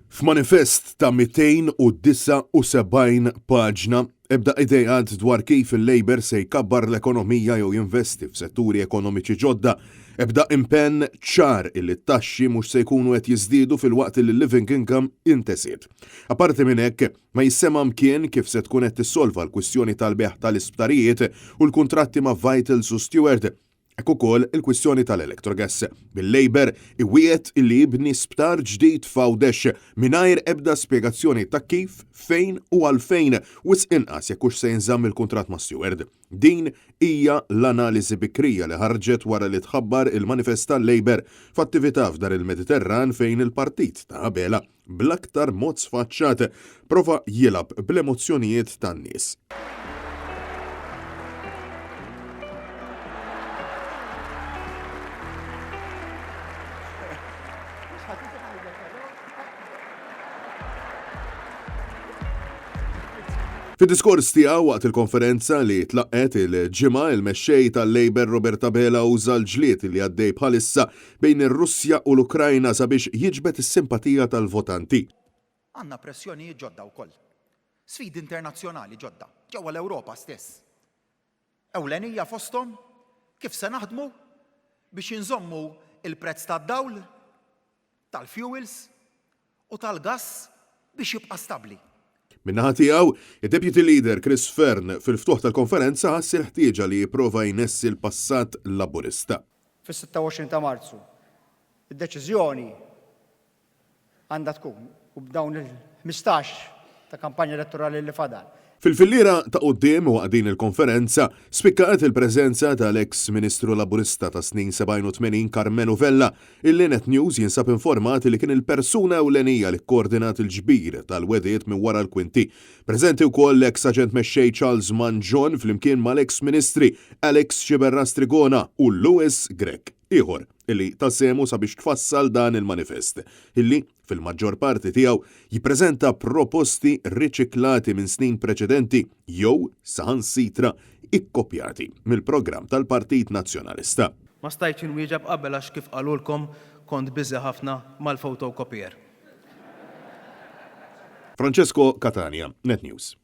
F'manifest ta' 279 paġna ebda idejat dwar kif il-Labor se jkabbar l-ekonomija jew jinvesti f'setturi ekonomiċi ġodda, ebda impenn ċar illi t-taxxi mhux se jkunu qed jiżdiedu filwaqt li l-living income intesiet. Aparti minn hekk, ma jissema mkien kif se tkun qed tissolva l-kwistjoni tal-beħ tal-isptarijiet u l-kuntratti ma' Vitals u Steward. Ekk ukoll il-kwistjoni tal-Electrogas. Bil-Labor iwiet illi jibni sptar ġdid f'Għawdex mingħajr ebda spjegazzjoni ta' kif, fejn u għalfejn wis inqas jekk hux se jinżamm il-kuntratt ma' Steward. Din hija l-analiżi bikrija li ħarġet wara li tħabbar il-manifest tal-Labor f'attività f'dar il-Mediterran fejn il-partit ta' qabela bl-aktar mod sfaċċat prova jilab bl-emozzjonijiet tan-nies. Fid-diskors tiegħu waqt il-konferenza li tlaqqet il-ġimgħa il-mexxej tal-Labor Robert Abela uża l-ġlied li għaddej bħalissa bejn ir-Russja u l-Ukrajna sabiex jiġbed is-simpatija tal-votanti. Għandna pressjonijiet ġodda wkoll. Sfidi internazzjonali ġodda ġewwa l-Ewropa stess. Ewlenija fosthom kif se naħdmu biex inżommu il-prezz tad-dawl, tal-fuels u tal-gass biex jibqa' stabbli. Min-naħa tiegħu, id-Deputy Leader Chris Fern fil-ftuħ tal-konferenza ħass il-ħtieġa li jipprova jnessi l-passat laburista. Fis-26 ta' Marzu, id-deċiżjoni għandha tkun u b'dawn il-15 ta' kampanja elettorali li fadal. Fil-filliera ta' quddiem waqt din il-konferenza spikkat il-preżenza tal-eks Ministru Laburista ta' snin 87 Carmenu Vella, il-Net News jinsab informati li kien il-persuna ewlenija li kkoordinat il-ġbir tal-wediet minn wara l-kwinti. Preżenti wkoll l-eks aġent mexxej Charles Manjon flimkien mal-eks Ministri Alex Xiberra Strigona u Louis Grech ieħor illi tassemu sabiex tfassal dan il-manifest, illi fil-maġġor parti tiegħu jippreżenta proposti riċiklati minn snin preċedenti jew saħansitra ikkopjati mill-programm tal-Partit Nazzjonalista. Ma stajtx inwieġeb qabel għax kif qalulkom kont biżi ħafna mal-fotokopier. Francesco Catania, Net News.